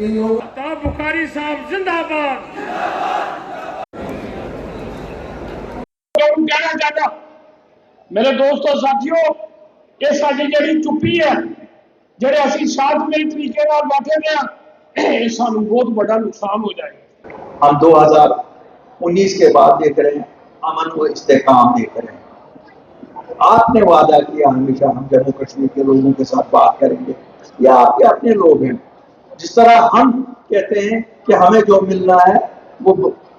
इन लोगों बुखारी साहब जिंदाबाद। कहना चाहता मेरे दोस्तों साथियों, ये साडी जड़ी चुप्पी है, जेडे असी शांतमई तरीके नाल बैठे हैं, सानू बहुत बड़ा नुकसान हो जाएगा। हम 2019 के बाद देख रहे हैं अमन व इस्तेकाम देख रहे हैं। आपने वादा किया हमेशा हम जम्मू कश्मीर के लोगों के साथ बात करेंगे, या आपके अपने लोग हैं। जिस तरह हम कहते हैं कि हमें जो मिलना है वो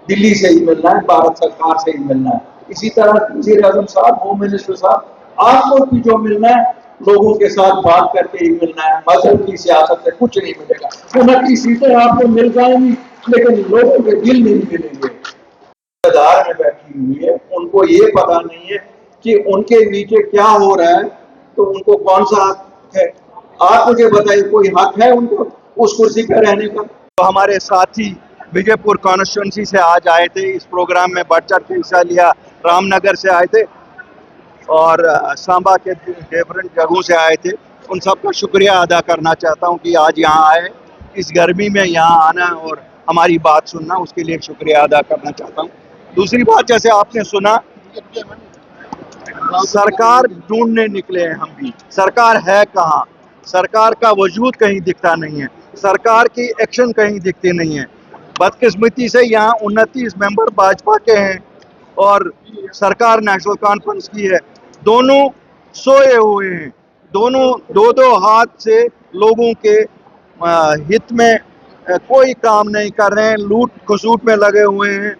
दिल्ली से ही मिलना है, भारत सरकार से ही मिलना है, इसी तरह वज़ीर आज़म साहब, होम मिनिस्टर साहब, आपको भी जो मिलना है लोगों के साथ बात करके ही मिलना है। मजहब की सियासत से कुछ नहीं मिलेगा। हुकूमती सीटें आपको मिल जाएंगी लेकिन लोगों के दिल नहीं मिलेंगे। इक़्तिदार में बैठी हुई है, उनको ये पता नहीं है कि उनके नीचे क्या हो रहा है, तो उनको कौन सा हक है। आप मुझे बताइए, कोई हक है उनको उस कुर्सी पर रहने का? तो हमारे साथी विजयपुर कॉन्स्टिट्यूंसी से आज आए थे, इस प्रोग्राम में बढ़ चढ़ के हिस्सा लिया। रामनगर से आए थे और सांबा के डिफरेंट जगहों से आए थे। उन सबका शुक्रिया अदा करना चाहता हूं कि आज यहाँ आए, इस गर्मी में यहाँ आना और हमारी बात सुनना, उसके लिए शुक्रिया अदा करना चाहता हूँ। दूसरी बात, जैसे आपने सुना, सरकार ढूंढने निकले हैं हम भी। सरकार है कहाँ? सरकार का वजूद कहीं दिखता नहीं है, सरकार की एक्शन कहीं दिखती नहीं है। बदकिस्मती से यहाँ 29 मेंबर भाजपा के हैं और सरकार नेशनल कॉन्फ्रेंस की है। दोनों सोए हुए हैं, दोनों दो हाथ से लोगों के हित में कोई काम नहीं कर रहे हैं, लूट खसूट में लगे हुए हैं।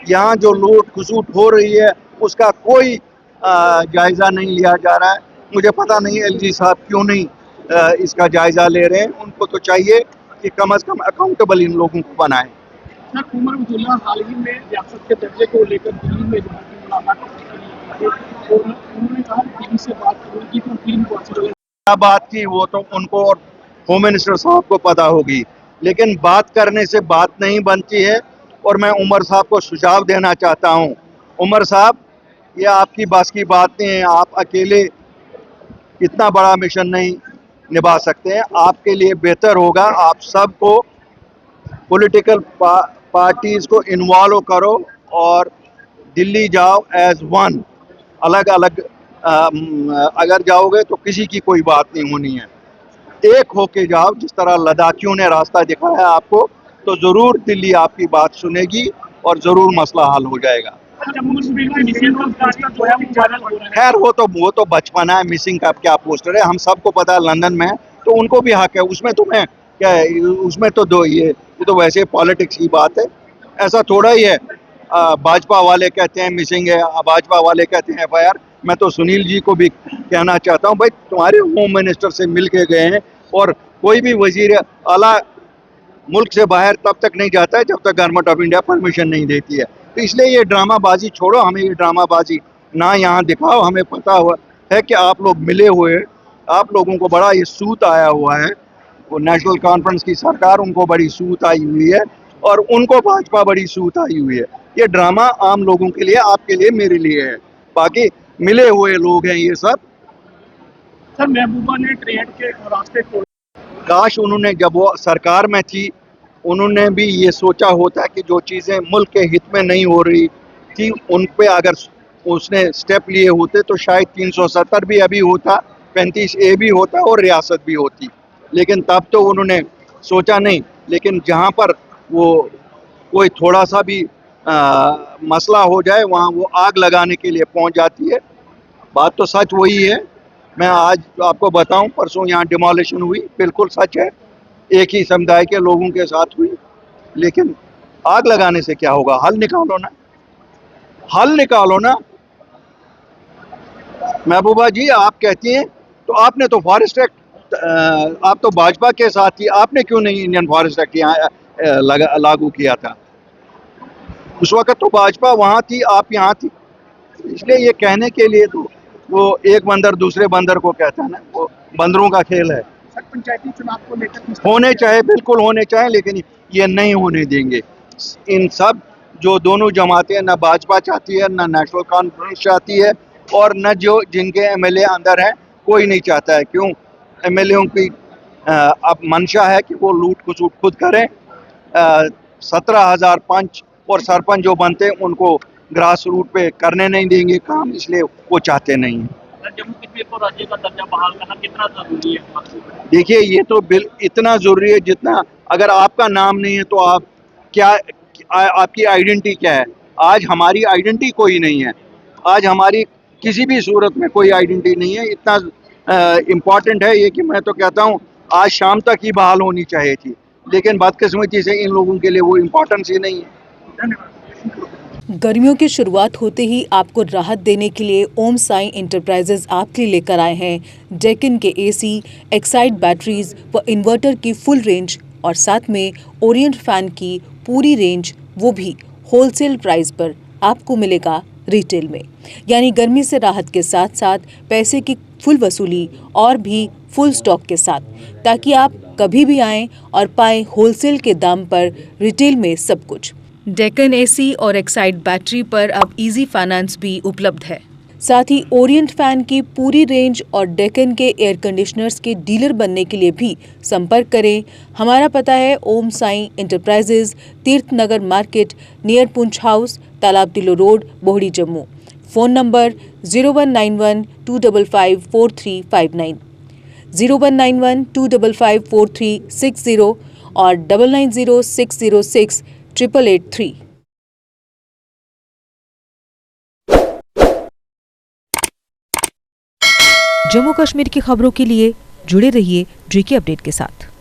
यहाँ जो लूट खसूट हो रही है उसका कोई जायज़ा नहीं लिया जा रहा है। मुझे पता नहीं एलजी साहब क्यों नहीं इसका जायज़ा ले रहे हैं। उनको तो चाहिए कि कम से कम अकाउंटेबल इन लोगों को बनाएं। उमर अब्दुल्ला हाल ही में रियासत के दर्जे को लेकर दिल्ली में मुलाकात की और उन्होंने कहा टीवी से बात करने की तो टीम पॉसिबल है। क्या बात की वो तो उनको और होम मिनिस्टर साहब को पता होगी, लेकिन बात करने से बात नहीं बनती है। और मैं उमर साहब को सुझाव देना चाहता हूँ, उमर साहब, ये आपकी बस की बात नहीं है, आप अकेले इतना बड़ा मिशन नहीं निभा सकते हैं। आपके लिए बेहतर होगा आप सबको पॉलिटिकल पार्टीज को इन्वॉल्व करो और दिल्ली जाओ एज वन। अलग अलग अगर जाओगे तो किसी की कोई बात नहीं होनी है, एक होके जाओ। जिस तरह लद्दाखियों ने रास्ता दिखाया आपको, तो जरूर दिल्ली आपकी बात सुनेगी और जरूर मसला हल हो जाएगा। खैर वो तो बचपना है, मिसिंग का क्या पोस्टर है, हम सबको पता है लंदन में है, तो उनको भी हक है उसमें। तुम्हें क्या है उसमें? तो दो ये तो वैसे पॉलिटिक्स की बात है, ऐसा थोड़ा ही है। भाजपा वाले कहते हैं मिसिंग है, भाजपा वाले कहते हैं एफआईआर। मैं तो सुनील जी को भी कहना चाहता हूँ, भाई तुम्हारे होम मिनिस्टर से मिल के गए हैं, और कोई भी वजीर आला मुल्क से बाहर तब तक नहीं जाता है जब तक गवर्नमेंट ऑफ इंडिया परमिशन नहीं देती है। तो इसलिए ये ड्रामाबाजी छोड़ो, हमें ये ड्रामाबाजी ना यहाँ दिखाओ। हमें पता हुआ है कि आप लोग मिले हुए, आप लोगों को बड़ा ये सूत आया हुआ है। वो नेशनल कॉन्फ्रेंस की सरकार, उनको बड़ी सूत आई हुई है और उनको भाजपा बड़ी सूत आई हुई है। ये ड्रामा आम लोगों के लिए, आपके लिए, मेरे लिए है। बाकी मिले हुए लोग हैं ये सब। सर, महबूबा ने ट्रेन के रास्ते खोले, काश उन्होंने, जब वो सरकार में थी, उन्होंने भी ये सोचा होता कि जो चीज़ें मुल्क के हित में नहीं हो रही थी उन पे अगर उसने स्टेप लिए होते तो शायद 370 भी अभी होता, 35A भी होता और रियासत भी होती। लेकिन तब तो उन्होंने सोचा नहीं। लेकिन जहाँ पर वो कोई थोड़ा सा भी मसला हो जाए वहाँ वो आग लगाने के लिए पहुँच जाती है। बात तो सच वही है। मैं आज आपको बताऊं, परसों यहाँ डिमोलिशन हुई, बिल्कुल सच है, एक ही समुदाय के लोगों के साथ हुई। लेकिन आग लगाने से क्या होगा? हल निकालो ना, हल निकालो ना। महबूबा जी, आप कहती हैं तो आपने तो फॉरेस्ट एक्ट, आप तो भाजपा के साथ थी, आपने क्यों नहीं इंडियन फॉरेस्ट एक्ट यहाँ लागू किया था? उस वक्त तो भाजपा वहाँ थी, आप यहाँ थी। इसलिए ये कहने के लिए तो वो एक बंदर दूसरे बंदर को कहता है ना, वो बंदरों का खेल है। पंचायती चुनाव को लेकर होने चाहे, बिल्कुल होने चाहे, लेकिन ये नहीं होने देंगे। इन सब जो दोनों जमातें, ना भाजपा चाहती है, ना नेशनल कॉन्फ्रेंस चाहती है, और न जो जिनके एमएलए अंदर हैं, कोई नहीं चाहता है। क्यों? एमएलएओं की अब मंशा है कि वो लूट खसूट खुद करें। 17,000 पंच और सरपंच जो बनते हैं उनको ग्रास रूट पे करने नहीं देंगे काम, इसलिए वो चाहते नहीं हैं। जम्मू कश्मीर को राज्य का दर्जा बहाल करना कितना जरूरी है? देखिए ये तो बिल इतना ज़रूरी है जितना, अगर आपका नाम नहीं है तो आप क्या, आपकी आइडेंटिटी क्या है? आज हमारी आइडेंटिटी कोई नहीं है, आज हमारी किसी भी सूरत में कोई आइडेंटिटी नहीं है। इतना इम्पॉर्टेंट है ये कि मैं तो कहता हूँ आज शाम तक ही बहाल होनी चाहिए थी, लेकिन बदकिस्मती से इन लोगों के लिए वो इम्पोर्टेंस ही नहीं है। गर्मियों की शुरुआत होते ही आपको राहत देने के लिए ओम साई इंटरप्राइजेज आपके लिए लेकर आए हैं डेक्कन के एसी, एक्साइड बैटरीज व इन्वर्टर की फुल रेंज और साथ में ओरिएंट फैन की पूरी रेंज, वो भी होलसेल प्राइस पर आपको मिलेगा रिटेल में। यानी गर्मी से राहत के साथ साथ पैसे की फुल वसूली और भी फुल स्टॉक के साथ, ताकि आप कभी भी आएँ और पाएँ होलसेल के दाम पर रिटेल में सब कुछ। डेक्कन एसी और एक्साइड बैटरी पर अब इजी फाइनेंस भी उपलब्ध है। साथ ही ओरिएंट फैन की पूरी रेंज और डेक्कन के एयर कंडीशनर्स के डीलर बनने के लिए भी संपर्क करें। हमारा पता है ओम साई इंटरप्राइजेज, तीर्थ नगर मार्केट, नियर पुंछ हाउस, तालाब तिलो road, Bohri, Jammu. Phone number 0191-255-4359, 0191-255-4360 और 9906068883। जम्मू कश्मीर की खबरों के लिए जुड़े रहिए JK अपडेट के साथ।